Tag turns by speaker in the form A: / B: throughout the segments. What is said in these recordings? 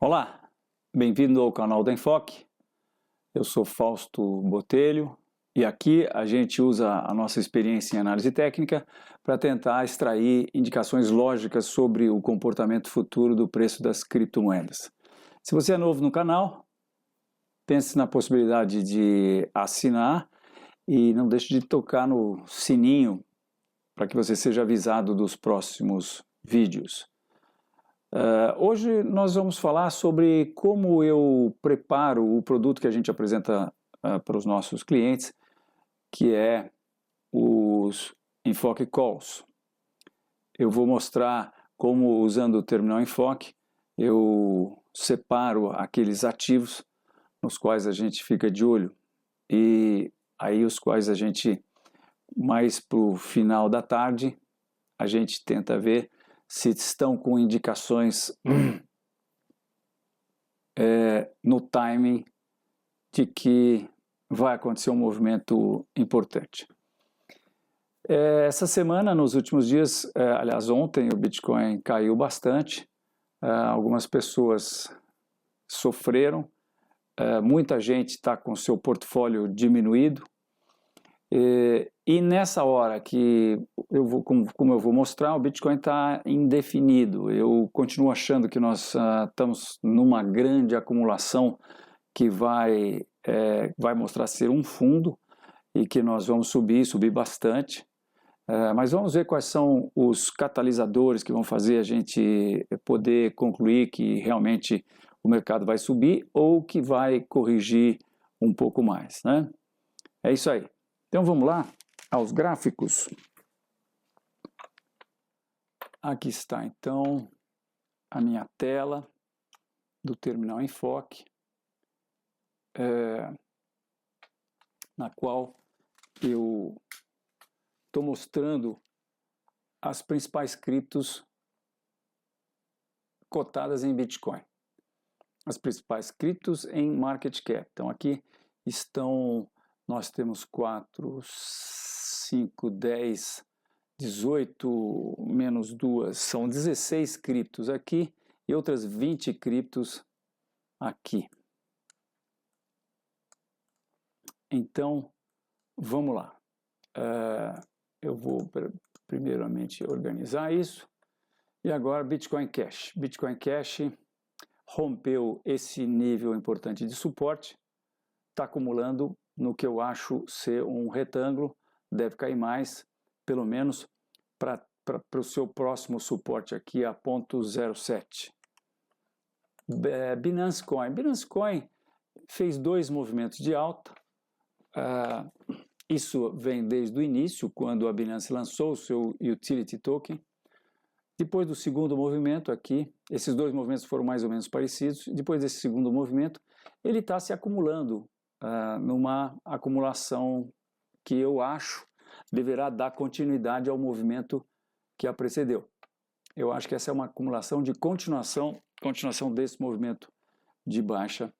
A: Olá, bem-vindo ao canal da Enfoque. Eu sou Fausto Botelho e aqui a gente usa a nossa experiência em análise técnica para tentar extrair indicações lógicas sobre o comportamento futuro do preço das criptomoedas. Se você é novo no canal, pense na possibilidade de assinar e não deixe de tocar no sininho para que você seja avisado dos próximos vídeos. Hoje nós vamos falar sobre como eu preparo o produto que a gente apresenta para os nossos clientes, que é os Enfoque Calls. Eu vou mostrar como, usando o terminal Enfoque, eu separo aqueles ativos nos quais a gente fica de olho e aí os quais a gente, mais para o final da tarde, a gente tenta ver se estão com indicações no timing de que vai acontecer um movimento importante. Essa semana, nos últimos dias, aliás ontem, o Bitcoin caiu bastante, algumas pessoas sofreram, muita gente está com seu portfólio diminuído, e nessa hora que eu vou, como eu vou mostrar, o Bitcoin está indefinido. Eu continuo achando que nós estamos numa grande acumulação que vai mostrar ser um fundo e que nós vamos subir bastante. Mas vamos ver quais são os catalisadores que vão fazer a gente poder concluir que realmente o mercado vai subir ou que vai corrigir um pouco mais, né? É isso aí. Então vamos lá aos gráficos. Aqui está então a minha tela do terminal Enfoque, na qual eu estou mostrando as principais criptos cotadas em Bitcoin. As principais criptos em market cap. Então aqui estão... Nós temos 4, 5, 10, 18, menos 2, são 16 criptos aqui e outras 20 criptos aqui. Então, vamos lá. Eu vou primeiramente organizar isso. E agora Bitcoin Cash. Bitcoin Cash rompeu esse nível importante de suporte, está acumulando no que eu acho ser um retângulo, deve cair mais, pelo menos para o seu próximo suporte aqui a 0.07. Binance Coin. Binance Coin fez dois movimentos de alta, isso vem desde o início, quando a Binance lançou o seu Utility Token. Depois do segundo movimento aqui, esses dois movimentos foram mais ou menos parecidos, depois desse segundo movimento, ele está se acumulando numa acumulação que eu acho deverá dar continuidade ao movimento que a precedeu. Eu acho que essa é uma acumulação de continuação desse movimento de baixa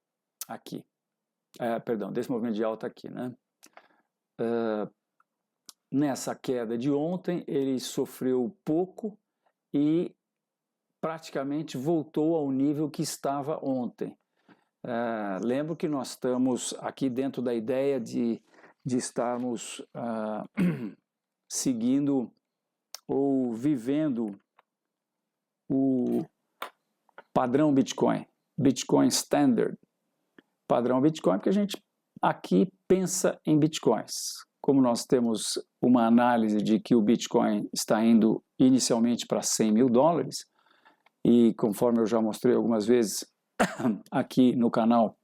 A: aqui. Perdão, desse movimento de alta aqui, né? Nessa queda de ontem, ele sofreu pouco e praticamente voltou ao nível que estava ontem. Lembro que nós estamos aqui dentro da ideia de estarmos seguindo ou vivendo o padrão Bitcoin, Bitcoin Standard. Padrão Bitcoin, porque a gente aqui pensa em Bitcoins. Como nós temos uma análise de que o Bitcoin está indo inicialmente para $100 mil, e conforme eu já mostrei algumas vezes, aqui no canal,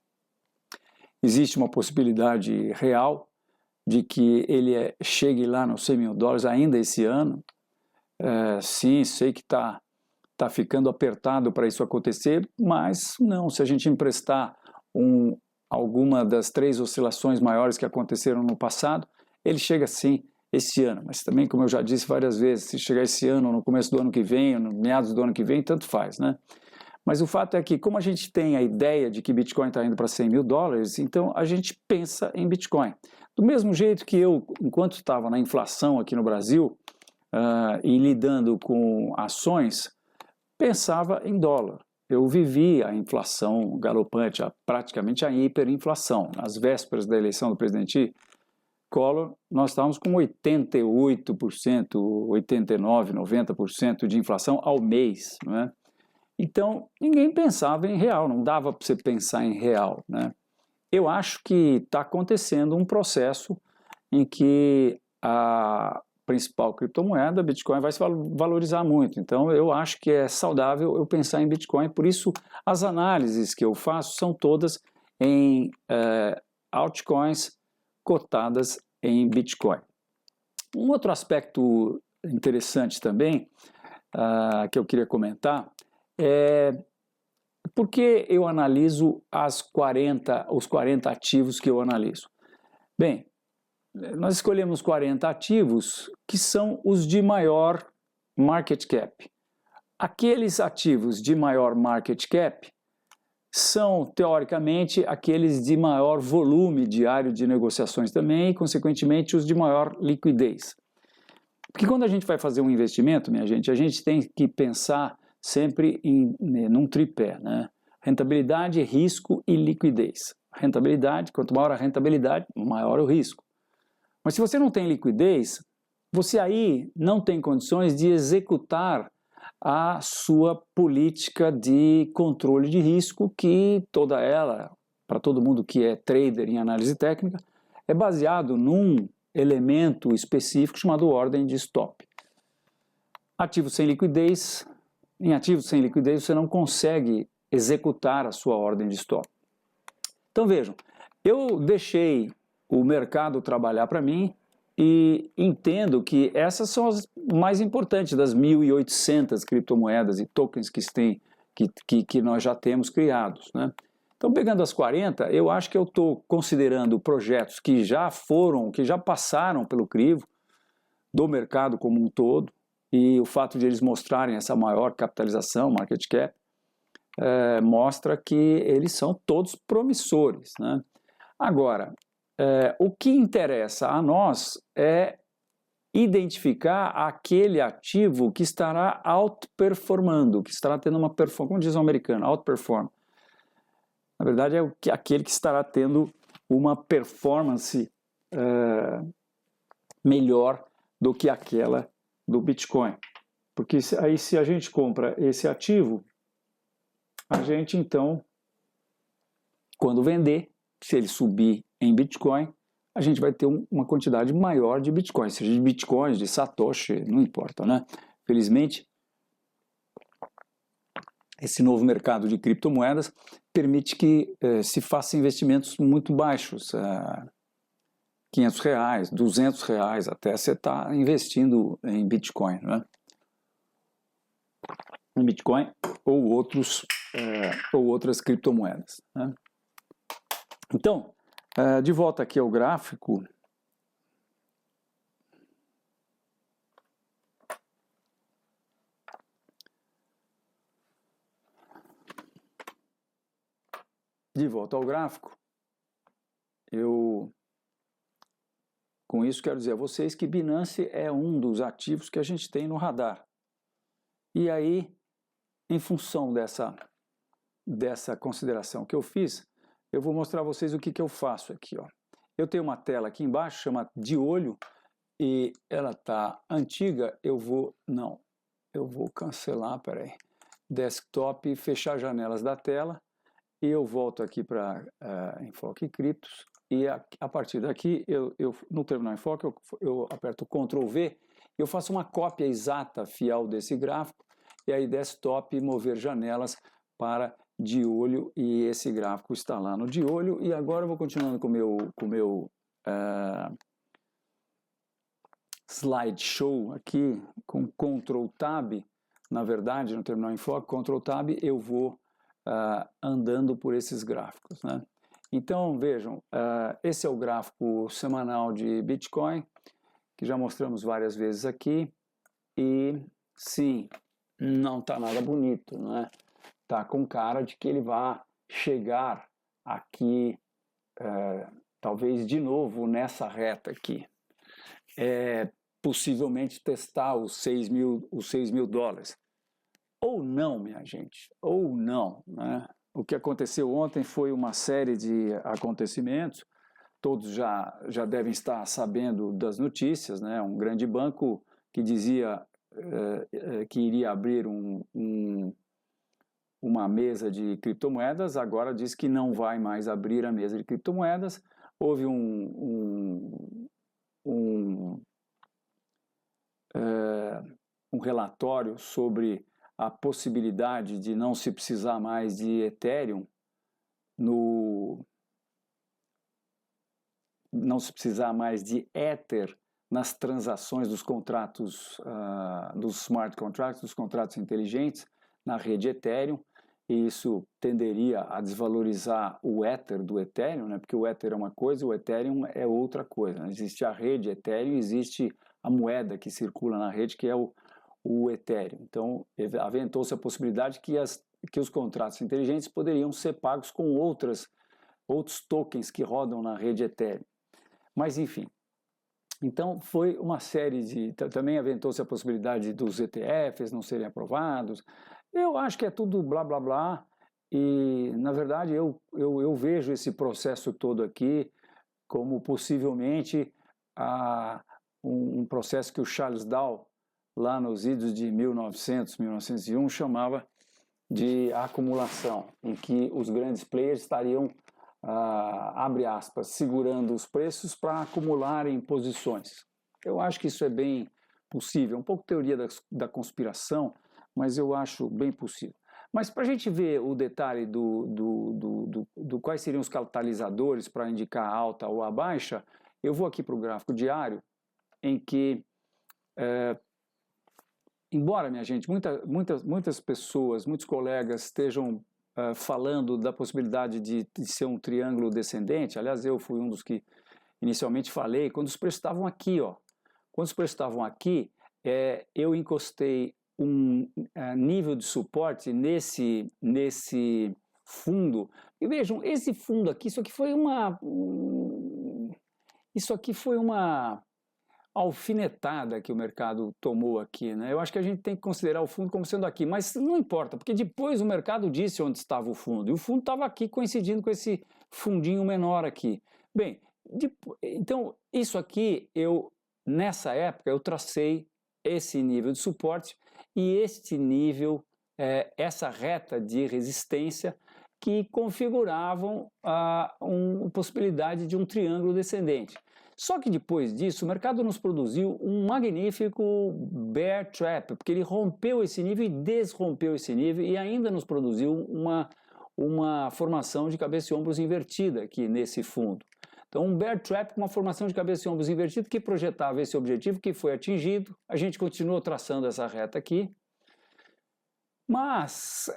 A: existe uma possibilidade real de que ele chegue lá nos $100 mil ainda esse ano. Sim, sei que está ficando apertado para isso acontecer, mas não, se a gente emprestar alguma das 3 oscilações maiores que aconteceram no passado, ele chega sim esse ano, mas também, como eu já disse várias vezes, se chegar esse ano, no começo do ano que vem, ou no meados do ano que vem, tanto faz, né? Mas o fato é que, como a gente tem a ideia de que Bitcoin está indo para $100 mil, então a gente pensa em Bitcoin. Do mesmo jeito que eu, enquanto estava na inflação aqui no Brasil e lidando com ações, pensava em dólar. eu vivi a inflação galopante, praticamente a hiperinflação. Nas vésperas da eleição do presidente Collor, nós estávamos com 88%, 89%, 90% de inflação ao mês, né? Então, ninguém pensava em real, não dava para você pensar em real, né? Eu acho que está acontecendo um processo em que a principal criptomoeda, Bitcoin, vai se valorizar muito. Então, eu acho que é saudável eu pensar em Bitcoin. Por isso, as análises que eu faço são todas em altcoins cotadas em Bitcoin. Um outro aspecto interessante também, que eu queria comentar, é por que eu analiso os 40 ativos que eu analiso. Bem, nós escolhemos 40 ativos que são os de maior market cap. Aqueles ativos de maior market cap são, teoricamente, aqueles de maior volume diário de negociações também e, consequentemente, os de maior liquidez. Porque quando a gente vai fazer um investimento, minha gente, a gente tem que pensar sempre num tripé, né? Rentabilidade, risco e liquidez. Rentabilidade, quanto maior a rentabilidade, maior o risco. Mas se você não tem liquidez, você aí não tem condições de executar a sua política de controle de risco, que toda ela, para todo mundo que é trader em análise técnica, é baseado num elemento específico chamado ordem de stop. Ativos sem liquidez, em ativos sem liquidez você não consegue executar a sua ordem de stop. Então vejam, eu deixei o mercado trabalhar para mim e entendo que essas são as mais importantes das 1.800 criptomoedas e tokens que nós já temos criados, né? Então, pegando as 40, eu acho que eu estou considerando projetos que já passaram pelo crivo do mercado como um todo, e o fato de eles mostrarem essa maior capitalização, market cap, mostra que eles são todos promissores, né? Agora, o que interessa a nós é identificar aquele ativo que estará outperformando, que estará tendo uma performance, como diz o americano, outperform. Na verdade, é aquele que estará tendo uma performance melhor do que aquela do Bitcoin. Porque aí, se a gente compra esse ativo, a gente então, quando vender, se ele subir em Bitcoin, a gente vai ter uma quantidade maior de Bitcoins, seja de Bitcoins, de Satoshi, não importa, né? Felizmente, esse novo mercado de criptomoedas permite que se faça investimentos muito baixos, R$500, R$200, até você está investindo em Bitcoin, né? Em Bitcoin ou outras criptomoedas, né? Então, de volta aqui ao gráfico, com isso quero dizer a vocês que Binance é um dos ativos que a gente tem no radar. E aí, em função dessa consideração que eu fiz, eu vou mostrar a vocês o que eu faço aqui, ó. Eu tenho uma tela aqui embaixo, chama de olho, e ela está antiga, eu vou cancelar, peraí, desktop, fechar janelas da tela, e eu volto aqui para Enfoque Criptos, e a partir daqui, no Terminal Enfoque, eu aperto Ctrl V, e eu faço uma cópia exata, fiel desse gráfico, e aí desktop, mover janelas para de olho, e esse gráfico está lá no de olho. E agora eu vou continuando com o meu slideshow aqui, com Ctrl Tab, na verdade, no Terminal Enfoque, Ctrl Tab, eu vou andando por esses gráficos, né? Então, vejam, esse é o gráfico semanal de Bitcoin, que já mostramos várias vezes aqui, e sim, não está nada bonito, né? Está com cara de que ele vai chegar aqui, talvez de novo nessa reta aqui. Possivelmente testar os 6 mil dólares. Ou não, minha gente, ou não, né? O que aconteceu ontem foi uma série de acontecimentos, todos já devem estar sabendo das notícias, né? Um grande banco que dizia que iria abrir uma mesa de criptomoedas, agora diz que não vai mais abrir a mesa de criptomoedas. Houve um relatório sobre a possibilidade de não se precisar mais de Ethereum não se precisar mais de Ether nas transações dos contratos, dos smart contracts, dos contratos inteligentes na rede Ethereum, e isso tenderia a desvalorizar o Ether do Ethereum, né? Porque o Ether é uma coisa, o Ethereum é outra coisa, né? Existe a rede Ethereum, existe a moeda que circula na rede, que é o Ethereum. Então, aventou-se a possibilidade que os contratos inteligentes poderiam ser pagos com outros tokens que rodam na rede Ethereum. Mas, enfim, então foi uma série de... Também aventou-se a possibilidade dos ETFs não serem aprovados. Eu acho que é tudo blá, blá, blá. E, na verdade, eu vejo esse processo todo aqui como possivelmente um processo que o Charles Dow, lá nos idos de 1900, 1901, chamava de acumulação, em que os grandes players estariam, abre aspas, segurando os preços para acumularem posições. Eu acho que isso é bem possível, um pouco teoria da conspiração, mas eu acho bem possível. Mas para a gente ver o detalhe do quais seriam os catalisadores para indicar a alta ou a baixa, eu vou aqui para o gráfico diário, em que, embora, minha gente, muitas pessoas, muitos colegas estejam falando da possibilidade de ser um triângulo descendente, aliás, eu fui um dos que inicialmente falei, quando os preços estavam aqui, ó, quando os preços estavam aqui, eu encostei um nível de suporte nesse fundo, e vejam, esse fundo aqui, isso aqui foi uma alfinetada que o mercado tomou aqui, né? Eu acho que a gente tem que considerar o fundo como sendo aqui, mas não importa, porque depois o mercado disse onde estava o fundo, e o fundo estava aqui coincidindo com esse fundinho menor aqui. Bem, então isso aqui, nessa época, eu tracei esse nível de suporte e este nível, essa reta de resistência que configuravam a possibilidade de um triângulo descendente. Só que depois disso, o mercado nos produziu um magnífico bear trap, porque ele rompeu esse nível e desrompeu esse nível e ainda nos produziu uma formação de cabeça e ombros invertida aqui nesse fundo. Então, um bear trap com uma formação de cabeça e ombros invertida que projetava esse objetivo que foi atingido. A gente continuou traçando essa reta aqui. Mas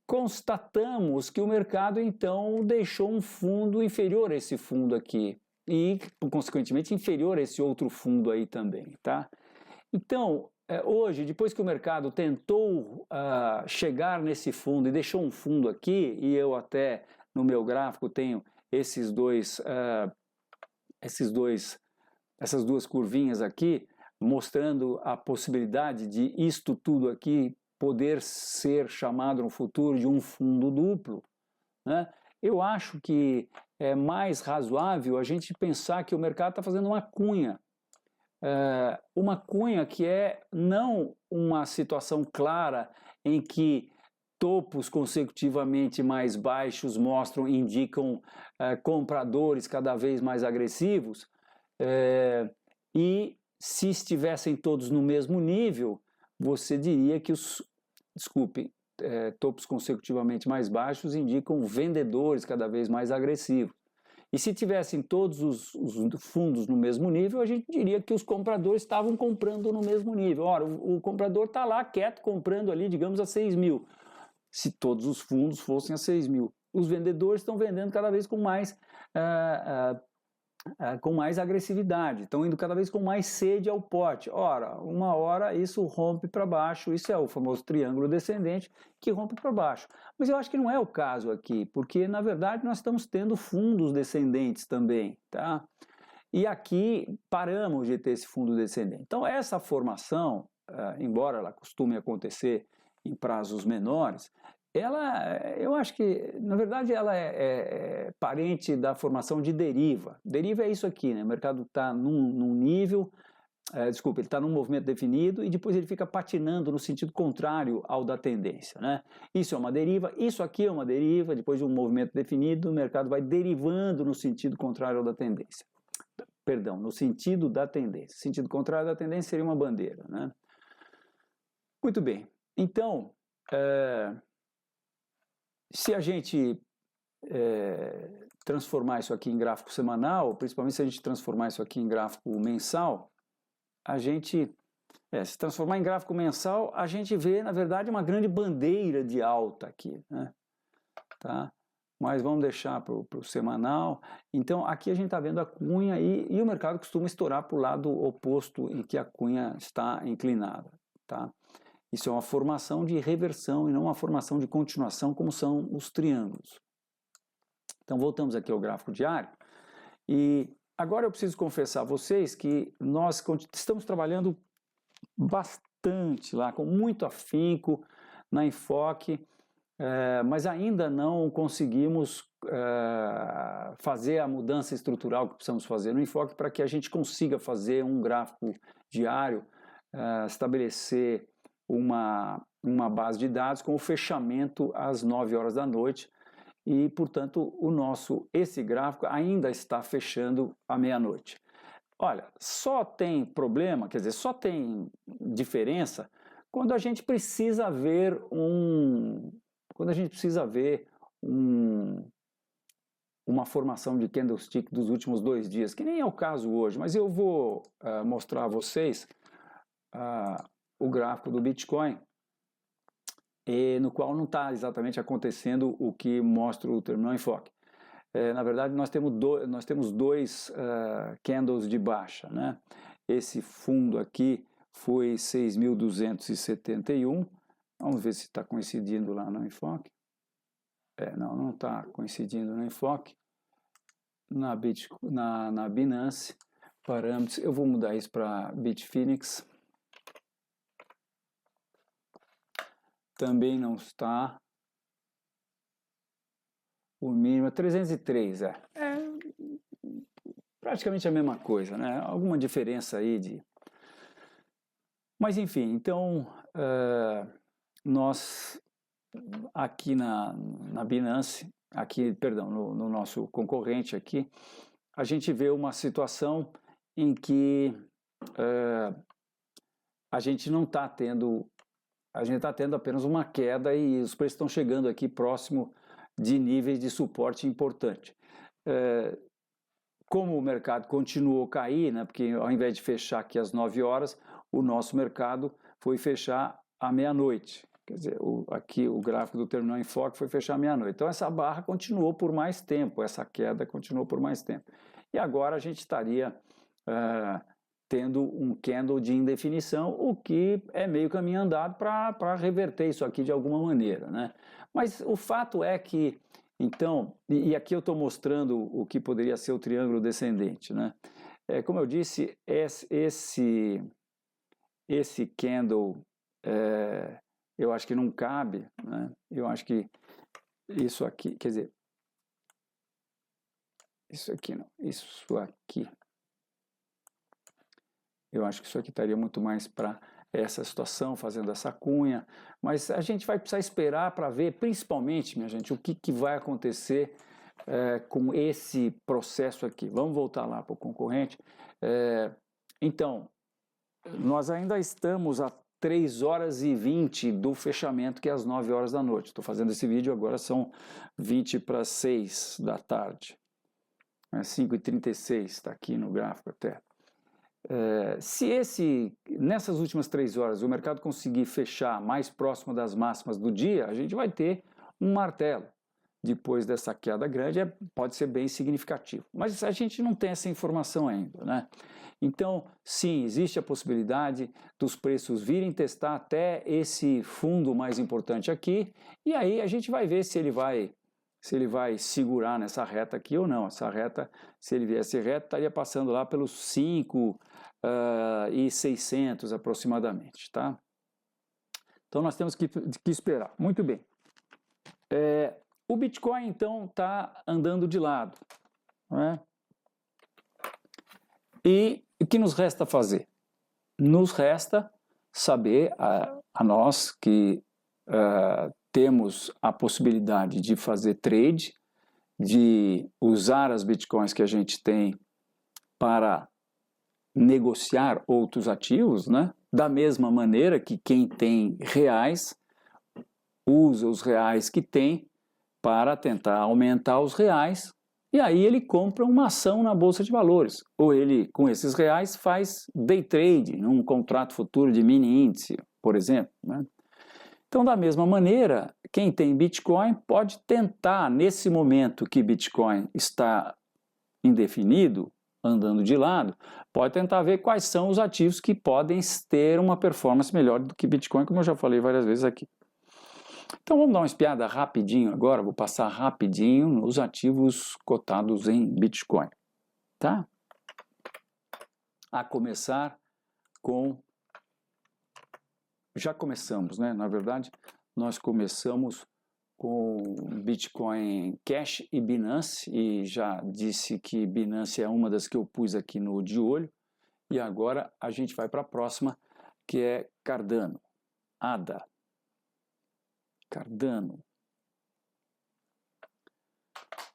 A: constatamos que o mercado, então, deixou um fundo inferior a esse fundo aqui. E, consequentemente, inferior a esse outro fundo aí também, tá? Então, hoje, depois que o mercado tentou chegar nesse fundo e deixou um fundo aqui, e eu até no meu gráfico tenho essas duas curvinhas aqui, mostrando a possibilidade de isto tudo aqui poder ser chamado no futuro de um fundo duplo, né? Eu acho que é mais razoável a gente pensar que o mercado está fazendo uma cunha que é não uma situação clara em que topos consecutivamente mais baixos indicam compradores cada vez mais agressivos, e se estivessem todos no mesmo nível, você diria que topos consecutivamente mais baixos indicam vendedores cada vez mais agressivos. E se tivessem todos os fundos no mesmo nível, a gente diria que os compradores estavam comprando no mesmo nível. Ora, o comprador está lá quieto comprando ali, digamos, a 6 mil. Se todos os fundos fossem a 6 mil. Os vendedores estão vendendo cada vez com mais agressividade, estão indo cada vez com mais sede ao pote. Ora, uma hora isso rompe para baixo, isso é o famoso triângulo descendente que rompe para baixo. Mas eu acho que não é o caso aqui, porque na verdade nós estamos tendo fundos descendentes também, tá? E aqui paramos de ter esse fundo descendente. Então essa formação, embora ela costume acontecer em prazos menores, eu acho que, na verdade, ela é parente da formação de deriva. Deriva é isso aqui, né? O mercado está num nível, desculpa, ele está num movimento definido e depois ele fica patinando no sentido contrário ao da tendência, né? Isso é uma deriva, isso aqui é uma deriva, depois de um movimento definido, o mercado vai derivando no sentido contrário ao da tendência. Perdão, no sentido da tendência. Sentido contrário da tendência seria uma bandeira, né? Muito bem, então, se a gente transformar isso aqui em gráfico semanal, principalmente se a gente transformar isso aqui em gráfico mensal, a gente, se transformar em gráfico mensal, a gente vê, na verdade, uma grande bandeira de alta aqui, né? Tá? Mas vamos deixar para o semanal. Então, aqui a gente está vendo a cunha e o mercado costuma estourar para o lado oposto em que a cunha está inclinada, tá? Isso é uma formação de reversão e não uma formação de continuação, como são os triângulos. Então, voltamos aqui ao gráfico diário. E agora eu preciso confessar a vocês que nós estamos trabalhando bastante lá, com muito afinco, na Enfoque, mas ainda não conseguimos fazer a mudança estrutural que precisamos fazer no Enfoque para que a gente consiga fazer um gráfico diário, estabelecer uma base de dados com o fechamento às 9 horas da noite e, portanto, esse gráfico ainda está fechando à meia-noite. Olha, só tem problema, quer dizer, só tem diferença quando a gente precisa ver uma formação de candlestick dos últimos 2 dias, que nem é o caso hoje, mas eu vou mostrar a vocês o gráfico do Bitcoin, no qual não está exatamente acontecendo o que mostra o terminal Enfoque. Na verdade, nós temos dois candles de baixa, né? Esse fundo aqui foi 6.271. Vamos ver se está coincidindo lá no Enfoque. Não está coincidindo no Enfoque. Na Binance, parâmetros, eu vou mudar isso para Bitfinex. Também não está. O mínimo é 303, praticamente a mesma coisa, né? Alguma diferença aí de... Mas enfim, então, nós aqui na Binance, no nosso concorrente aqui, a gente vê uma situação em que a gente está tendo apenas uma queda e os preços estão chegando aqui próximo de níveis de suporte importante. Como o mercado continuou a cair, né, porque ao invés de fechar aqui às 9 horas, o nosso mercado foi fechar à meia-noite. Quer dizer, aqui o gráfico do terminal Enfoque foi fechar à meia-noite. Então essa barra continuou por mais tempo, essa queda continuou por mais tempo. E agora a gente estaria tendo um candle de indefinição, o que é meio caminho andado para reverter isso aqui de alguma maneira, né? Mas o fato é que, então, e aqui eu estou mostrando o que poderia ser o triângulo descendente, né? Como eu disse, esse candle, eu acho que não cabe, né? Eu acho que isso aqui, quer dizer, isso aqui não, isso aqui. Eu acho que isso aqui estaria muito mais para essa situação, fazendo essa cunha, mas a gente vai precisar esperar para ver, principalmente, minha gente, o que vai acontecer com esse processo aqui. Vamos voltar lá para o concorrente. Então, nós ainda estamos a 3h20 do fechamento, que é às 9 horas da noite. Estou fazendo esse vídeo agora, são 20 para 6 da tarde. 5h36, está aqui no gráfico até. Se nessas últimas 3 horas o mercado conseguir fechar mais próximo das máximas do dia, a gente vai ter um martelo. Depois dessa queda grande, pode ser bem significativo. Mas a gente não tem essa informação ainda, né? Então, sim, existe a possibilidade dos preços virem testar até esse fundo mais importante aqui, e aí a gente vai ver se ele vai segurar nessa reta aqui ou não. Essa reta, se ele viesse reto, estaria passando lá pelos 5.600 aproximadamente, tá? Então nós temos que esperar. Muito bem. O Bitcoin, então, está andando de lado, não é? E o que nos resta fazer? Nos resta saber, a nós que temos a possibilidade de fazer trade, de usar as bitcoins que a gente tem para negociar outros ativos, né? Da mesma maneira que quem tem reais usa os reais que tem para tentar aumentar os reais, e aí ele compra uma ação na Bolsa de Valores, ou ele, com esses reais, faz day trade, num contrato futuro de mini índice, por exemplo, né? Então, da mesma maneira, quem tem Bitcoin pode tentar, nesse momento que Bitcoin está indefinido, andando de lado, pode tentar ver quais são os ativos que podem ter uma performance melhor do que Bitcoin, como eu já falei várias vezes aqui. Então vamos dar uma espiada rapidinho agora, vou passar rapidinho nos ativos cotados em Bitcoin, tá? A começar com... Já começamos, né? Na verdade, nós começamos com Bitcoin Cash e Binance, e já disse que Binance é uma das que eu pus aqui no de olho, e agora a gente vai para a próxima, que é Cardano, ADA. Cardano.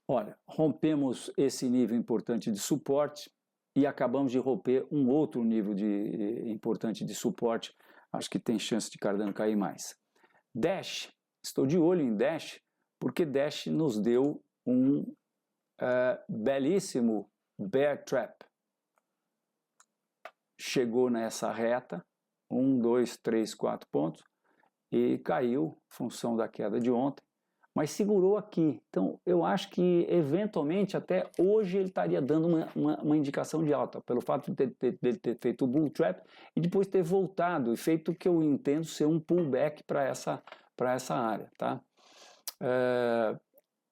A: Olha, rompemos esse nível importante de suporte e acabamos de romper um outro nível importante de suporte. Acho que tem chance de Cardano cair mais. Dash, estou de olho em Dash, porque Dash nos deu um belíssimo bear trap. Chegou nessa reta, 1, 2, 3, 4 pontos, e caiu, função da queda de ontem, mas segurou aqui. Então, eu acho que, eventualmente, até hoje ele estaria dando uma indicação de alta, pelo fato de ter feito o bull trap e depois ter voltado e feito o que eu entendo ser um pullback para essa área, tá?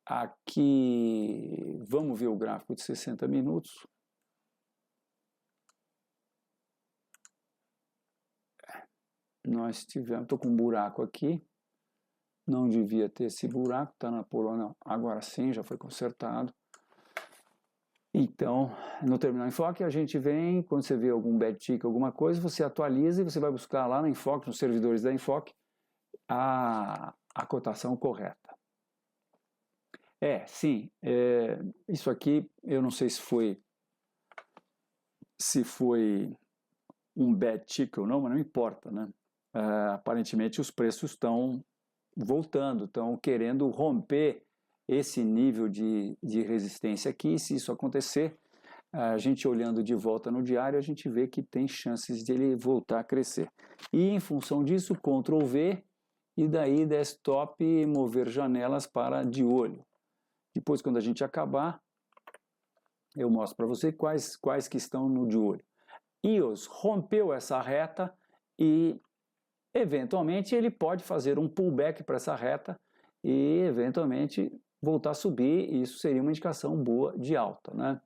A: Aqui, vamos ver o gráfico de 60 minutos. Nós tivemos, estou com um buraco aqui, não devia ter esse buraco, está na Polônia, agora sim, já foi consertado. Então, no Terminal Enfoque, a gente vem, quando você vê algum bad tick, alguma coisa, você atualiza e você vai buscar lá na Enfoque, nos servidores da Enfoque, a cotação correta. Sim, isso aqui, eu não sei se foi um bad tick ou não, mas não importa, né? Aparentemente os preços estão voltando, estão querendo romper esse nível de resistência aqui. Se isso acontecer, a gente olhando de volta no diário, a gente vê que tem chances de ele voltar a crescer. E em função disso, Ctrl V, e daí desktop, mover janelas para de olho. Depois, quando a gente acabar, eu mostro para você quais que estão no de olho. EOS rompeu essa reta e eventualmente ele pode fazer um pullback para essa reta e eventualmente voltar a subir, e isso seria uma indicação boa de alta, né?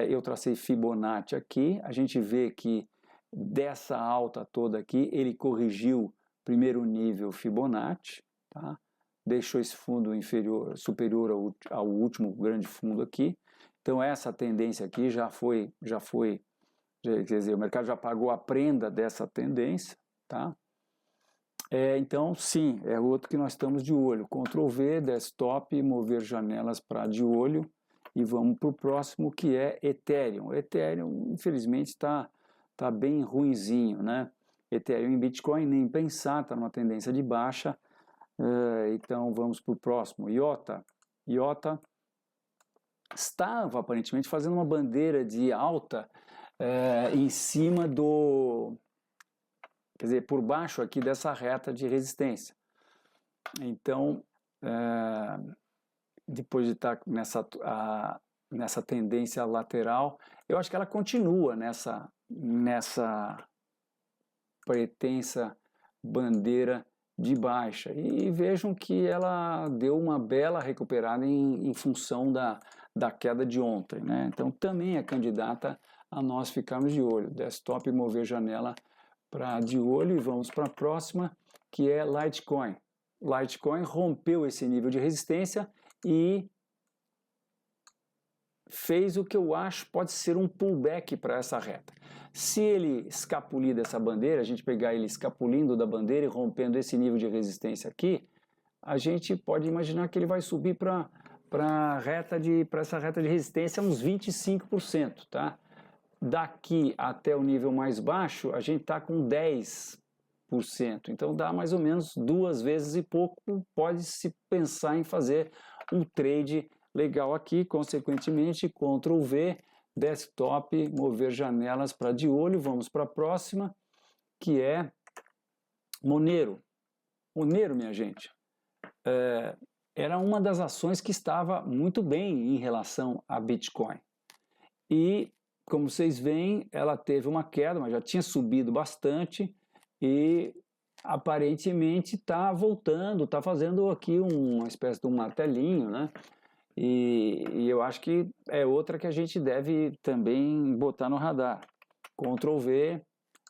A: Eu tracei Fibonacci aqui, a gente vê que dessa alta toda aqui ele corrigiu primeiro nível Fibonacci, tá? Deixou esse fundo superior ao último grande fundo aqui. Então essa tendência aqui já foi, quer dizer, o mercado já pagou a prenda dessa tendência, tá? Então, sim, é outro que nós estamos de olho. Ctrl V, desktop, mover janelas para de olho, e vamos para o próximo, que é Ethereum. Ethereum, infelizmente, está bem ruinzinho, né? Ethereum em Bitcoin, nem pensar, está numa tendência de baixa. Então, vamos para o próximo. IOTA. IOTA estava, aparentemente, fazendo uma bandeira de alta em cima do... Quer dizer, por baixo aqui dessa reta de resistência. Então, depois de estar nessa tendência lateral, eu acho que ela continua nessa pretensa bandeira de baixa. E vejam que ela deu uma bela recuperada em função da queda de ontem, né? Então, também é candidata a nós ficarmos de olho. Desktop, mover janela para de olho e vamos para a próxima, que é Litecoin. Litecoin rompeu esse nível de resistência e fez o que eu acho pode ser um pullback para essa reta. Se ele escapulir dessa bandeira, a gente pegar ele escapulindo da bandeira e rompendo esse nível de resistência aqui, a gente pode imaginar que ele vai subir para essa reta de resistência uns 25%, tá? Daqui até o nível mais baixo, a gente está com 10%. Então dá mais ou menos 2 vezes e pouco, pode-se pensar em fazer um trade legal aqui, consequentemente, Ctrl V, desktop, mover janelas para de olho, vamos para a próxima, que é Monero. Monero, minha gente, era uma das ações que estava muito bem em relação a Bitcoin. E, como vocês veem, ela teve uma queda, mas já tinha subido bastante e aparentemente está voltando, está fazendo aqui uma espécie de um martelinho, né? E eu acho que é outra que a gente deve também botar no radar. Ctrl V,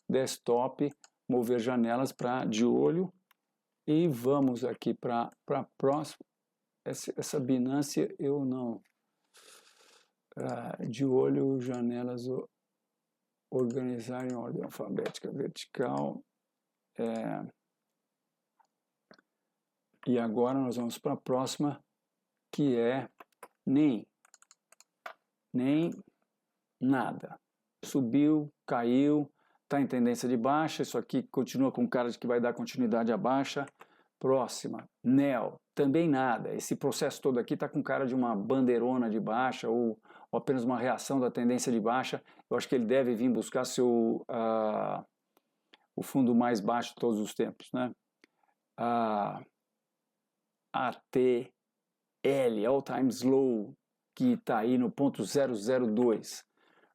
A: desktop, mover janelas para de olho e vamos aqui para a próxima. Essa Binance eu não... de olho, janelas, organizar em ordem alfabética vertical. E agora nós vamos para a próxima, que é nem nada. Subiu, caiu, está em tendência de baixa, isso aqui continua com cara de que vai dar continuidade à baixa. Próxima, NEL, também nada. Esse processo todo aqui está com cara de uma bandeirona de baixa ou apenas uma reação da tendência de baixa. Eu acho que ele deve vir buscar o fundo mais baixo de todos os tempos, né? ATL, All Time Low, que está aí no ponto 002.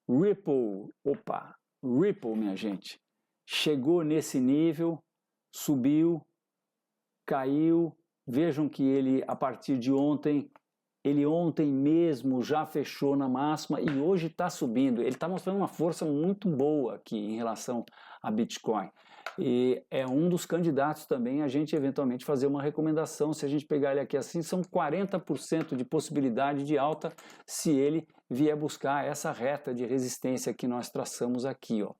A: Ripple, minha gente, chegou nesse nível, subiu, caiu. Vejam que ele, a partir de ontem, ele ontem mesmo já fechou na máxima e hoje está subindo. Ele está mostrando uma força muito boa aqui em relação a Bitcoin. E é um dos candidatos também a gente eventualmente fazer uma recomendação. Se a gente pegar ele aqui assim, são 40% de possibilidade de alta se ele vier buscar essa reta de resistência que nós traçamos aqui, ó.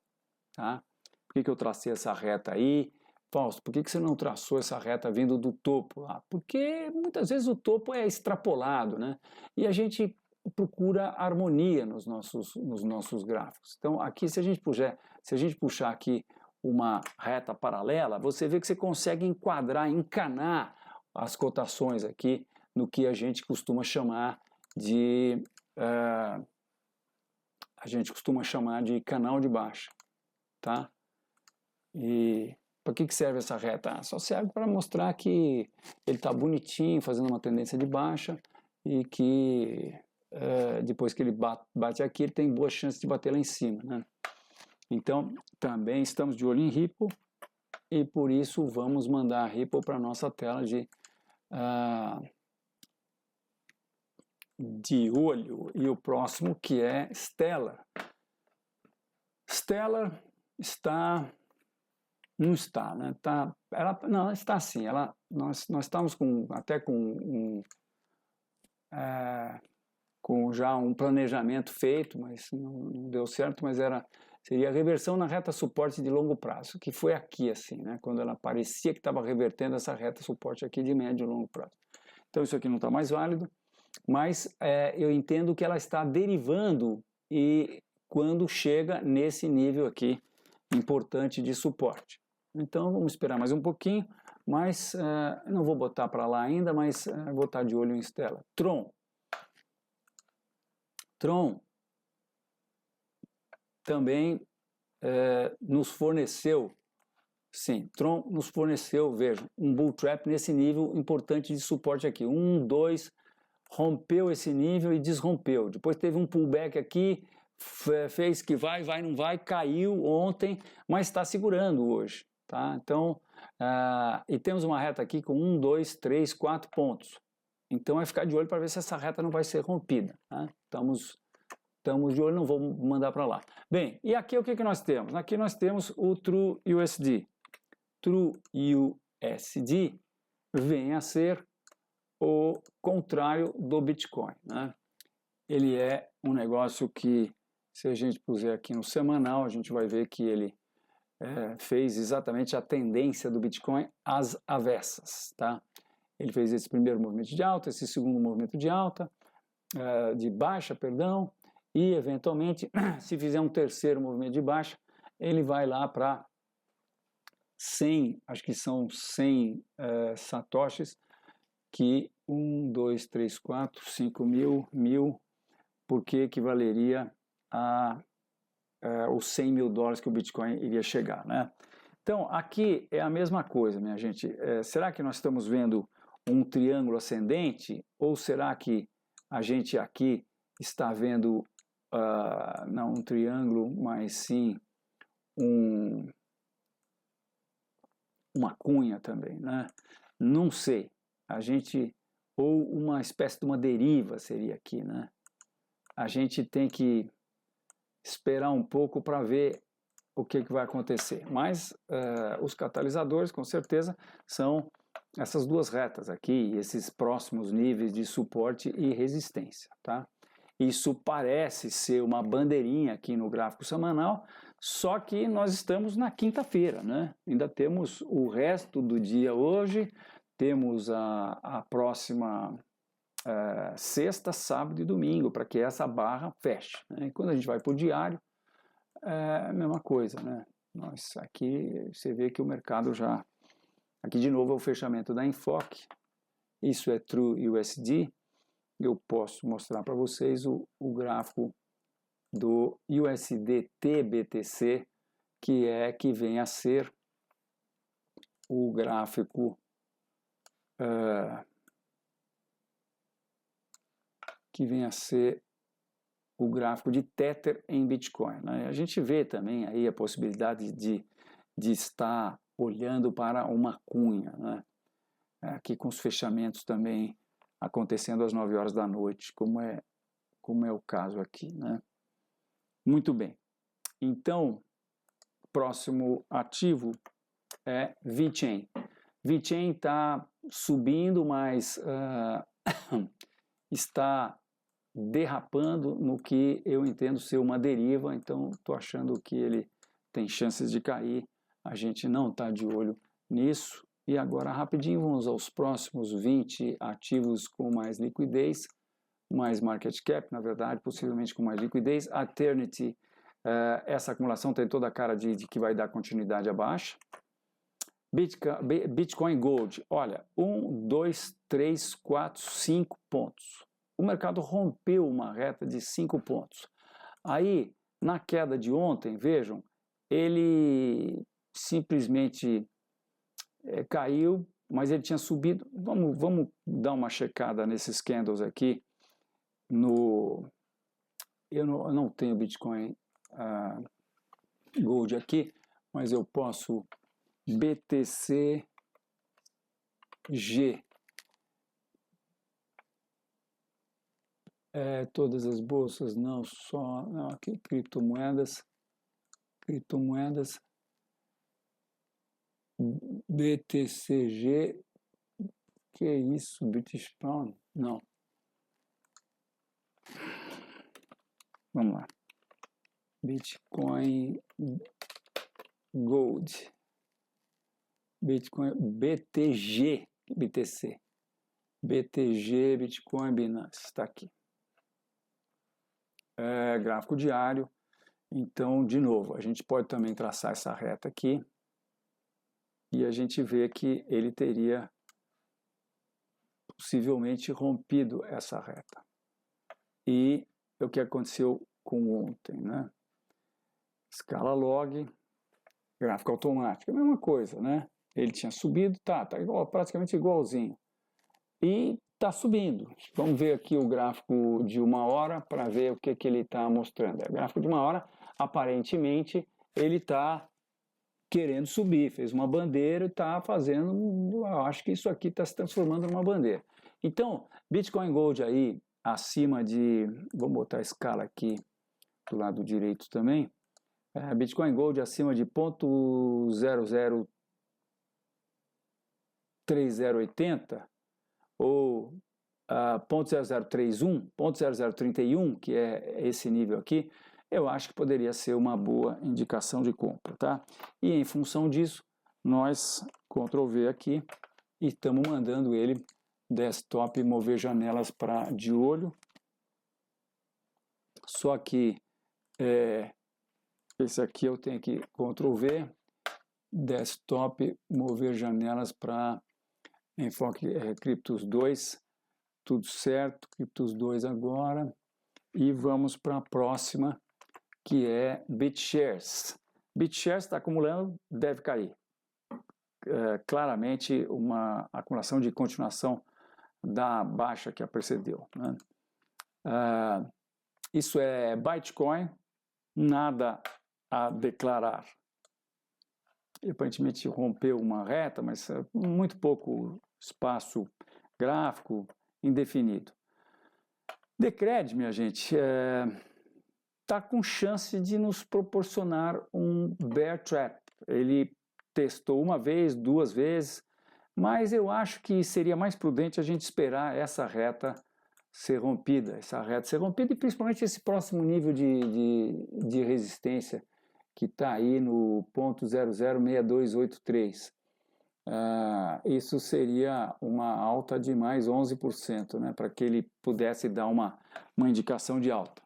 A: Tá? Por que eu tracei essa reta aí? Fausto, por que você não traçou essa reta vindo do topo? Porque muitas vezes o topo é extrapolado, né? E a gente procura harmonia nos nossos gráficos. Então, aqui, se a gente puxar aqui uma reta paralela, você vê que você consegue encanar as cotações aqui no que a gente costuma chamar de canal de baixa, tá? E para que serve essa reta? Só serve para mostrar que ele está bonitinho, fazendo uma tendência de baixa e que depois que ele bate aqui, ele tem boa chance de bater lá em cima, né? Então, também estamos de olho em Ripple e por isso vamos mandar a Ripple para a nossa tela de olho. E o próximo que é Stellar. Stellar não está, né? Ela está sim. Nós estamos com já um planejamento feito, mas não deu certo, mas seria a reversão na reta suporte de longo prazo, que foi aqui assim, né? Quando ela parecia que estava revertendo essa reta suporte aqui de médio e longo prazo. Então isso aqui não está mais válido, mas eu entendo que ela está derivando e quando chega nesse nível aqui importante de suporte. Então vamos esperar mais um pouquinho, mas não vou botar para lá ainda, mas vou estar de olho em Stellar. Tron também nos forneceu, sim, Tron nos forneceu, vejam, um bull trap nesse nível importante de suporte aqui, 1, 2, rompeu esse nível e desrompeu, depois teve um pullback aqui, fez que vai, não vai, caiu ontem, mas está segurando hoje, tá? Então, e temos uma reta aqui com 1, 2, 3, 4 pontos, então é ficar de olho para ver se essa reta não vai ser rompida, tá? Estamos estamos de olho, não vou mandar para lá. Bem, e aqui o que nós temos? Aqui nós temos o TrueUSD. TrueUSD vem a ser o contrário do Bitcoin, né? Ele é um negócio que, se a gente puser aqui no semanal, a gente vai ver que ele fez exatamente a tendência do Bitcoin às avessas, tá? Ele fez esse primeiro movimento de alta, esse segundo movimento de alta, de baixa, perdão, e eventualmente, se fizer um terceiro movimento de baixa, ele vai lá para 100, acho que são 100 satoshis, que 1, 2, 3, 4, 5 mil, 1000, porque equivaleria a os 100 mil dólares que o Bitcoin iria chegar, né? Então, aqui é a mesma coisa, minha gente. Será que nós estamos vendo um triângulo ascendente? Ou será que a gente aqui está vendo, não um triângulo, mas sim uma cunha também, né? Não sei. Ou uma espécie de uma deriva seria aqui, né? A gente tem que esperar um pouco para ver o que vai acontecer. Mas os catalisadores, com certeza, são essas duas retas aqui, esses próximos níveis de suporte e resistência, tá? Isso parece ser uma bandeirinha aqui no gráfico semanal, só que nós estamos na quinta-feira, né? Ainda temos o resto do dia hoje, temos a próxima sexta, sábado e domingo, para que essa barra feche, né? E quando a gente vai para o diário, é a mesma coisa, né? Aqui você vê que o mercado já... Aqui de novo é o fechamento da Enfoque, isso é TrueUSD. Eu posso mostrar para vocês o gráfico do USDT-BTC, que vem a ser o gráfico de Tether em Bitcoin, né? A gente vê também aí a possibilidade de estar olhando para uma cunha, né? Aqui com os fechamentos também acontecendo às 9 horas da noite, como é o caso aqui, né? Muito bem. Então, próximo ativo é VeChain. VeChain está subindo, mas está derrapando no que eu entendo ser uma deriva, então estou achando que ele tem chances de cair. A gente não está de olho nisso. E agora, rapidinho, vamos aos próximos 20 ativos com mais liquidez, mais market cap, na verdade, possivelmente com mais liquidez. A Eternity, essa acumulação tem toda a cara de que vai dar continuidade à baixa. Bitcoin Gold, olha, 1, 2, 3, 4, 5 pontos. O mercado rompeu uma reta de 5 pontos. Aí, na queda de ontem, vejam, ele simplesmente caiu, mas ele tinha subido. Vamos dar uma checada nesses candles aqui. Eu não tenho Bitcoin Gold aqui, mas eu posso BTCG. Todas as bolsas, não aqui criptomoedas, BTCG, que é isso, British Pound? Não. Vamos lá. Bitcoin Gold. Bitcoin BTG, BTC. BTG, Bitcoin Binance, está aqui. Gráfico diário. Então, de novo, a gente pode também traçar essa reta aqui e a gente vê que ele teria possivelmente rompido essa reta. E o que aconteceu com ontem, né? Escala log, gráfico automático, a mesma coisa, né? Ele tinha subido, tá praticamente igualzinho. E está subindo. Vamos ver aqui o gráfico de 1 hora para ver o que ele está mostrando. O gráfico de 1 hora, aparentemente, ele está querendo subir. Fez uma bandeira e está fazendo... Eu acho que isso aqui está se transformando numa bandeira. Então, Bitcoin Gold aí, acima de... Vamos botar a escala aqui do lado direito também. Bitcoin Gold acima de 0.003080 ou 0.0031, 0.0031, que é esse nível aqui, eu acho que poderia ser uma boa indicação de compra, tá? E em função disso, nós Ctrl V aqui e estamos mandando ele desktop mover janelas para de olho. Só que esse aqui eu tenho que Ctrl V, desktop mover janelas para enfoque Cryptos 2, tudo certo, Cryptos 2 agora. E vamos para a próxima, que é BitShares. BitShares está acumulando, deve cair. Claramente uma acumulação de continuação da baixa que a precedeu, né? Isso é Bitcoin, nada a declarar. Aparentemente rompeu uma reta, mas muito pouco espaço gráfico, indefinido. Decred, minha gente, está com chance de nos proporcionar um bear trap. Ele testou uma vez, duas vezes, mas eu acho que seria mais prudente a gente esperar essa reta ser rompida, e principalmente esse próximo nível de resistência que está aí no ponto 006283. Isso seria uma alta de mais 11%, né, para que ele pudesse dar uma indicação de alta.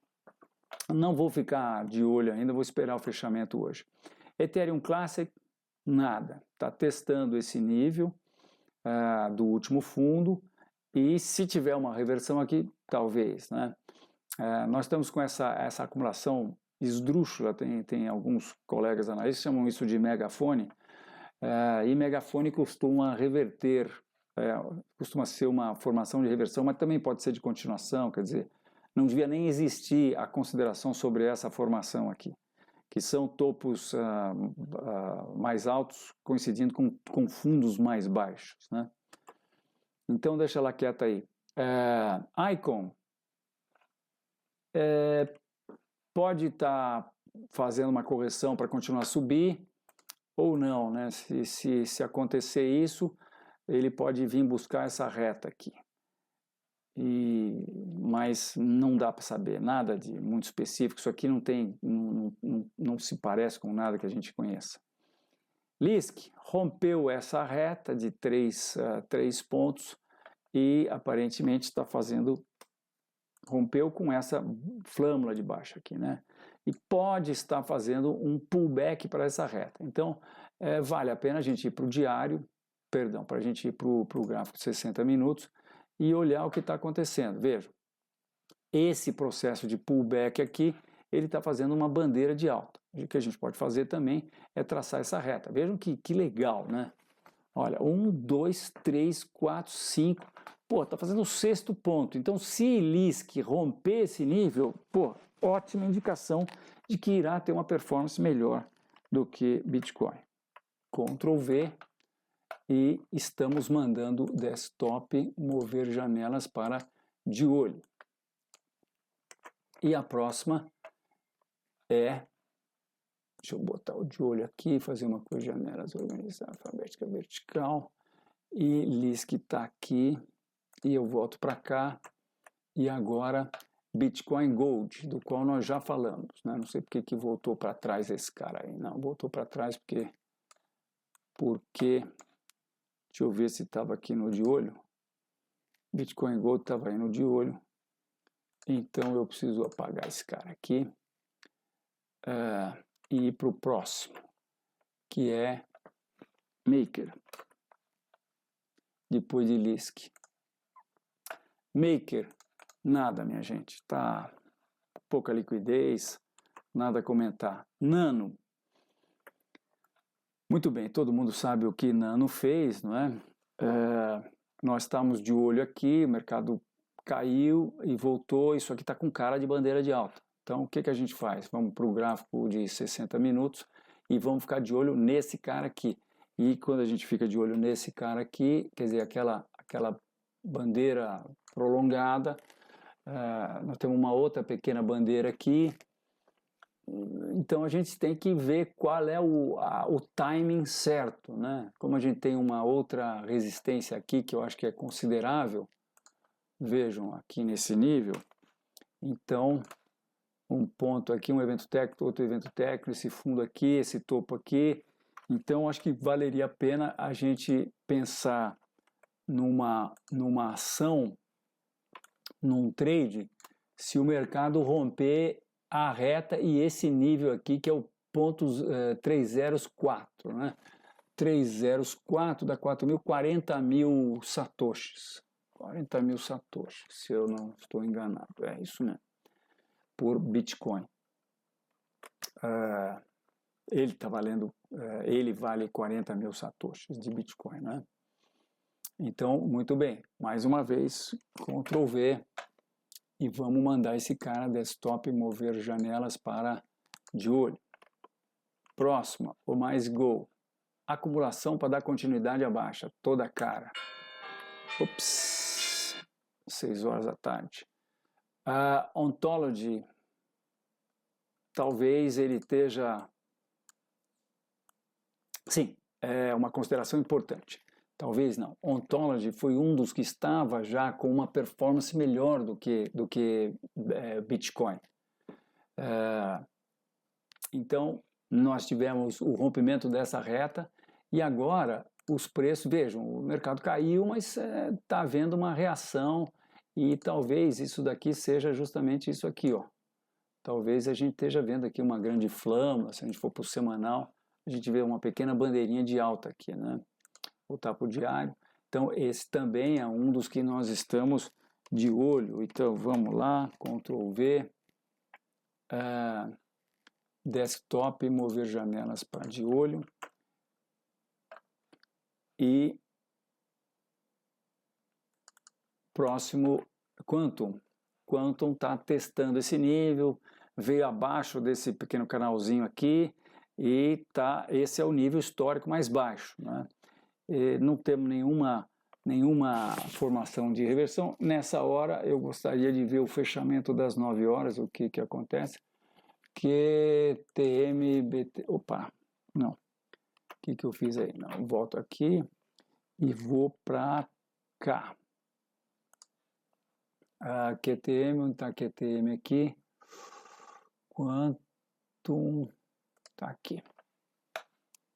A: Não vou ficar de olho ainda, vou esperar o fechamento hoje. Ethereum Classic, nada. Está testando esse nível do último fundo e se tiver uma reversão aqui, talvez, né? Nós estamos com essa acumulação esdrúxula, tem alguns colegas analistas que chamam isso de megafone, e megafone costuma reverter, costuma ser uma formação de reversão, mas também pode ser de continuação, quer dizer, não devia nem existir a consideração sobre essa formação aqui, que são topos mais altos coincidindo com fundos mais baixos, né? Então deixa ela quieta aí. Icon pode estar fazendo uma correção para continuar a subir ou não, né? Se acontecer isso, ele pode vir buscar essa reta aqui. Mas não dá para saber nada de muito específico. Isso aqui não se parece com nada que a gente conheça. Lisk rompeu essa reta de 3 pontos e aparentemente está rompeu com essa flâmula de baixo aqui, né? E pode estar fazendo um pullback para essa reta. Então, vale a pena a gente ir para o diário, para a gente ir para o gráfico de 60 minutos e olhar o que está acontecendo. Veja, esse processo de pullback aqui, ele está fazendo uma bandeira de alta. O que a gente pode fazer também é traçar essa reta. Vejam que legal, né? Olha, 1, 2, 3, 4, 5. Pô, está fazendo o 6º ponto. Então, se Lisk romper esse nível, pô, ótima indicação de que irá ter uma performance melhor do que Bitcoin. Ctrl V e estamos mandando o desktop mover janelas para de olho. E a próxima deixa eu botar o de olho aqui, fazer uma coisa de janelas, organizar alfabética vertical. E Lisk está aqui. E eu volto para cá. E agora Bitcoin Gold, do qual nós já falamos, né? Não sei porque que voltou para trás esse cara aí. Não, voltou para trás porque... Deixa eu ver se estava aqui no de olho. Bitcoin Gold estava aí no de olho. Então eu preciso apagar esse cara aqui. E ir para o próximo, que é Maker, depois de Lisk. Maker, nada, minha gente, tá pouca liquidez, nada a comentar. Nano, muito bem, todo mundo sabe o que Nano fez, não é? Nós estamos de olho aqui, o mercado caiu e voltou, isso aqui está com cara de bandeira de alta. Então, o que a gente faz? Vamos para o gráfico de 60 minutos e vamos ficar de olho nesse cara aqui. E quando a gente fica de olho nesse cara aqui, quer dizer, aquela bandeira prolongada, nós temos uma outra pequena bandeira aqui, Então a gente tem que ver qual é o timing certo, né? Como a gente tem uma outra resistência aqui que eu acho que é considerável, vejam aqui nesse nível, então um ponto aqui, um evento técnico, outro evento técnico, esse fundo aqui, esse topo aqui, então acho que valeria a pena a gente pensar numa ação, num trade, se o mercado romper a reta e esse nível aqui que é o ponto 304, né? 304 dá 4 mil, 40 mil satoshis. 40 mil satoshis, se eu não estou enganado. É isso mesmo. Por Bitcoin. Ele está valendo, ele vale 40 mil satoshis de Bitcoin, né? Então, muito bem. Mais uma vez, Ctrl V. E vamos mandar esse cara desktop mover janelas para de olho. Próxima, o mais Go. Acumulação para dar continuidade à baixa, toda a cara. Ups, 6 horas da tarde. A Ontology, talvez ele esteja... Sim, é uma consideração importante. Talvez não. Ontology foi um dos que estava já com uma performance melhor do que Bitcoin. Então, nós tivemos o rompimento dessa reta e agora os preços, vejam, o mercado caiu, mas está havendo uma reação e talvez isso daqui seja justamente isso aqui, ó. Talvez a gente esteja vendo aqui uma grande flama, se a gente for para o semanal, a gente vê uma pequena bandeirinha de alta aqui, né? Voltar para o diário. Então, esse também é um dos que nós estamos de olho. Então, vamos lá, Ctrl V, desktop, mover janelas para de olho. E próximo, Quantum. Quantum está testando esse nível, veio abaixo desse pequeno canalzinho aqui, e esse é o nível histórico mais baixo, né? Não temos nenhuma formação de reversão. Nessa hora eu gostaria de ver o fechamento das 9 horas, o que acontece. QTM, BT, opa, não. O que eu fiz aí? Não, volto aqui e vou para cá. QTM, onde está QTM aqui? Quantum, está aqui.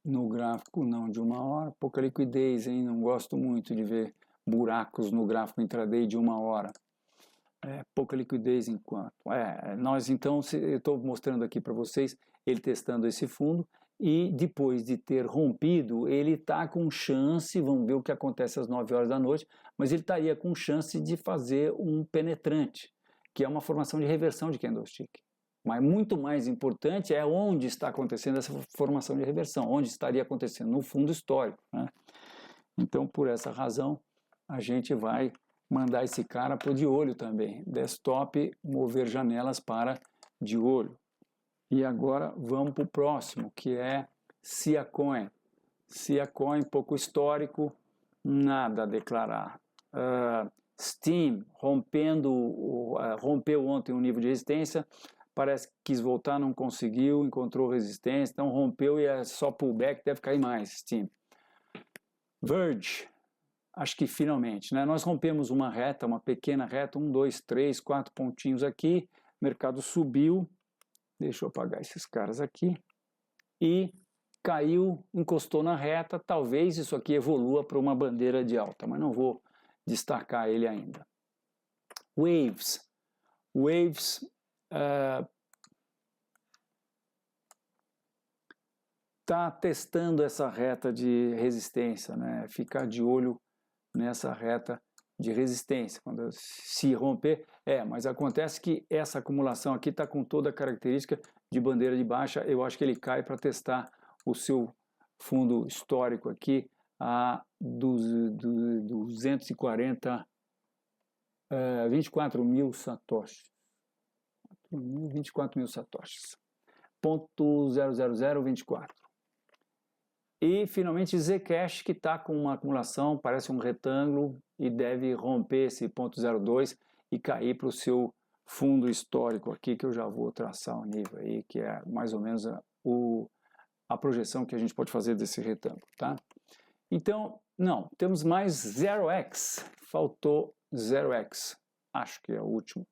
A: No gráfico não de 1 hora, pouca liquidez, hein? Não gosto muito de ver buracos no gráfico intraday de 1 hora. Pouca liquidez enquanto. Nós então, eu estou mostrando aqui para vocês, ele testando esse fundo e depois de ter rompido, ele está com chance, vamos ver o que acontece às 9 horas da noite, mas ele estaria com chance de fazer um penetrante, que é uma formação de reversão de candlestick. Mas muito mais importante é onde está acontecendo essa formação de reversão, onde estaria acontecendo, no fundo histórico, né? Então, por essa razão, a gente vai mandar esse cara para o de olho também. Desktop, mover janelas para de olho. E agora vamos para o próximo, que é Siacoin. Siacoin, pouco histórico, nada a declarar. Steam, rompeu ontem um nível de resistência, parece que quis voltar, não conseguiu, encontrou resistência, então rompeu e é só pullback, deve cair mais, Steam. Verge, acho que finalmente, né? Nós rompemos uma reta, uma pequena reta, 1, 2, 3, 4 pontinhos aqui, o mercado subiu, deixa eu apagar esses caras aqui, e caiu, encostou na reta, talvez isso aqui evolua para uma bandeira de alta, mas não vou destacar ele ainda. Waves está testando essa reta de resistência, né? Ficar de olho nessa reta de resistência, quando se romper, mas acontece que essa acumulação aqui está com toda a característica de bandeira de baixa, eu acho que ele cai para testar o seu fundo histórico aqui a 240, 24 mil satoshis. 24 mil satoshis. Ponto 00024. E finalmente Zcash, que está com uma acumulação, parece um retângulo e deve romper esse ponto 02 e cair para o seu fundo histórico aqui, que eu já vou traçar um nível aí, que é mais ou menos a projeção que a gente pode fazer desse retângulo, tá? Então, não, temos mais 0x, faltou 0x, acho que é o último.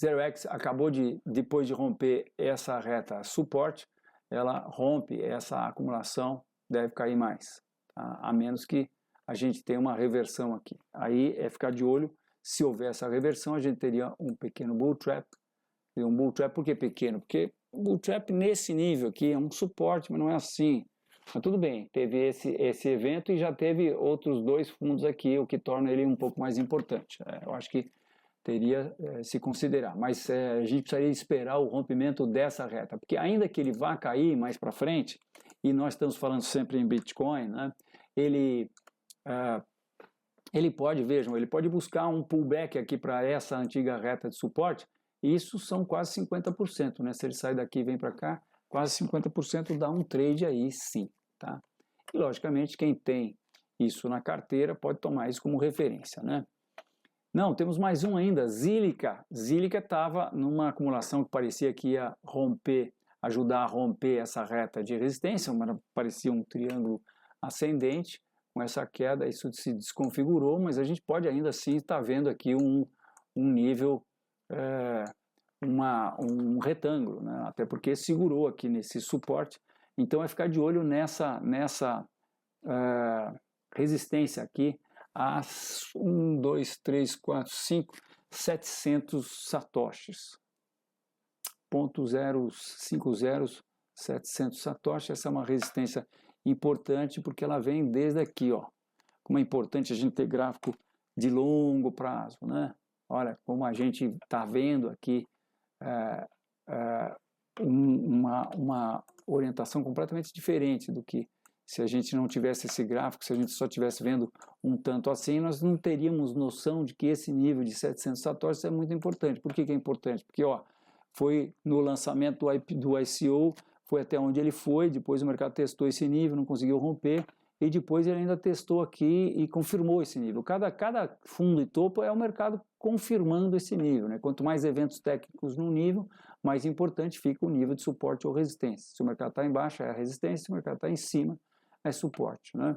A: 0x acabou depois de romper essa reta suporte, ela rompe essa acumulação, deve cair mais, tá? A menos que a gente tenha uma reversão aqui. Aí é ficar de olho, se houver essa reversão, a gente teria um pequeno bull trap. E um bull trap, por que pequeno? Porque o bull trap nesse nível aqui é um suporte, mas não é assim. Mas tudo bem, teve esse evento e já teve outros dois fundos aqui, o que torna ele um pouco mais importante. Eu acho que teria se considerar, mas a gente precisaria esperar o rompimento dessa reta, porque ainda que ele vá cair mais para frente, e nós estamos falando sempre em Bitcoin, né, ele pode, vejam, ele pode buscar um pullback aqui para essa antiga reta de suporte, e isso são quase 50%, né? Se ele sai daqui e vem para cá, quase 50% dá um trade aí sim, tá? E logicamente quem tem isso na carteira pode tomar isso como referência, né? Não, temos mais um ainda, Zilliqa. Zilliqa estava numa acumulação que parecia que ia romper, ajudar a romper essa reta de resistência, mas parecia um triângulo ascendente. Com essa queda, isso se desconfigurou, mas a gente pode ainda assim estar vendo aqui um nível, um retângulo, né? Até porque segurou aqui nesse suporte. Então é ficar de olho nessa resistência aqui, a 1, 2, 3, 4, 5, 700 satoshis. 0.050, 700 satoshis, essa é uma resistência importante porque ela vem desde aqui, ó. Como é importante a gente ter gráfico de longo prazo, né? Olha como a gente está vendo aqui uma orientação completamente diferente do que se a gente não tivesse esse gráfico, se a gente só estivesse vendo um tanto assim, nós não teríamos noção de que esse nível de 700 satoshis é muito importante. Por que é importante? Porque ó, foi no lançamento do ICO, foi até onde ele foi, depois o mercado testou esse nível, não conseguiu romper, e depois ele ainda testou aqui e confirmou esse nível. Cada fundo e topo é o mercado confirmando esse nível, né? Quanto mais eventos técnicos no nível, mais importante fica o nível de suporte ou resistência. Se o mercado está embaixo é a resistência, se o mercado está em cima é suporte, né?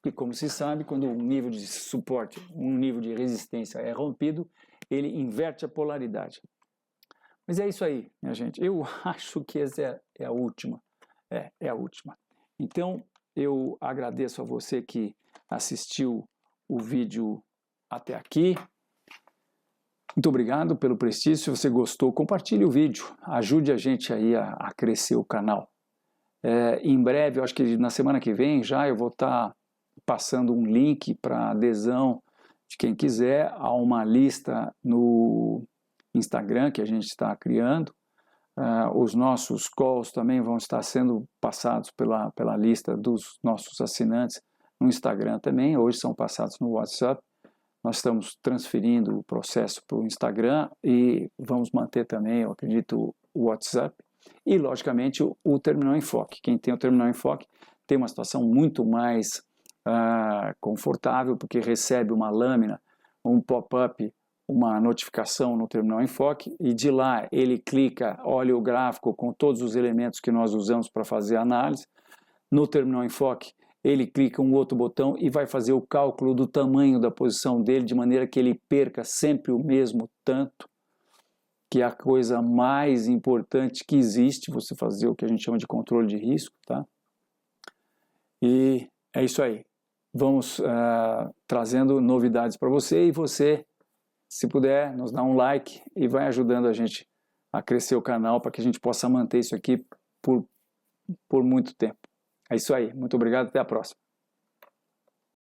A: E como se sabe, quando um nível de suporte, um nível de resistência é rompido, ele inverte a polaridade. Mas é isso aí, minha gente. Eu acho que essa é a última. É a última. Então, eu agradeço a você que assistiu o vídeo até aqui. Muito obrigado pelo prestígio. Se você gostou, compartilhe o vídeo. Ajude a gente aí a crescer o canal. Em breve, eu acho que na semana que vem já eu vou estar passando um link para adesão de quem quiser a uma lista no Instagram que a gente está criando. Os nossos calls também vão estar sendo passados pela lista dos nossos assinantes no Instagram também. Hoje são passados no WhatsApp. Nós estamos transferindo o processo para o Instagram e vamos manter também, eu acredito, o WhatsApp. E, logicamente, o Terminal Enfoque. Quem tem o Terminal Enfoque tem uma situação muito mais confortável, porque recebe uma lâmina, um pop-up, uma notificação no Terminal Enfoque, e de lá ele clica, olha o gráfico com todos os elementos que nós usamos para fazer a análise. No Terminal Enfoque, ele clica um outro botão e vai fazer o cálculo do tamanho da posição dele, de maneira que ele perca sempre o mesmo tanto, que é a coisa mais importante que existe, você fazer o que a gente chama de controle de risco, tá? E é isso aí. Vamos trazendo novidades para você, e você, se puder, nos dá um like e vai ajudando a gente a crescer o canal para que a gente possa manter isso aqui por muito tempo. É isso aí. Muito obrigado. Até a próxima.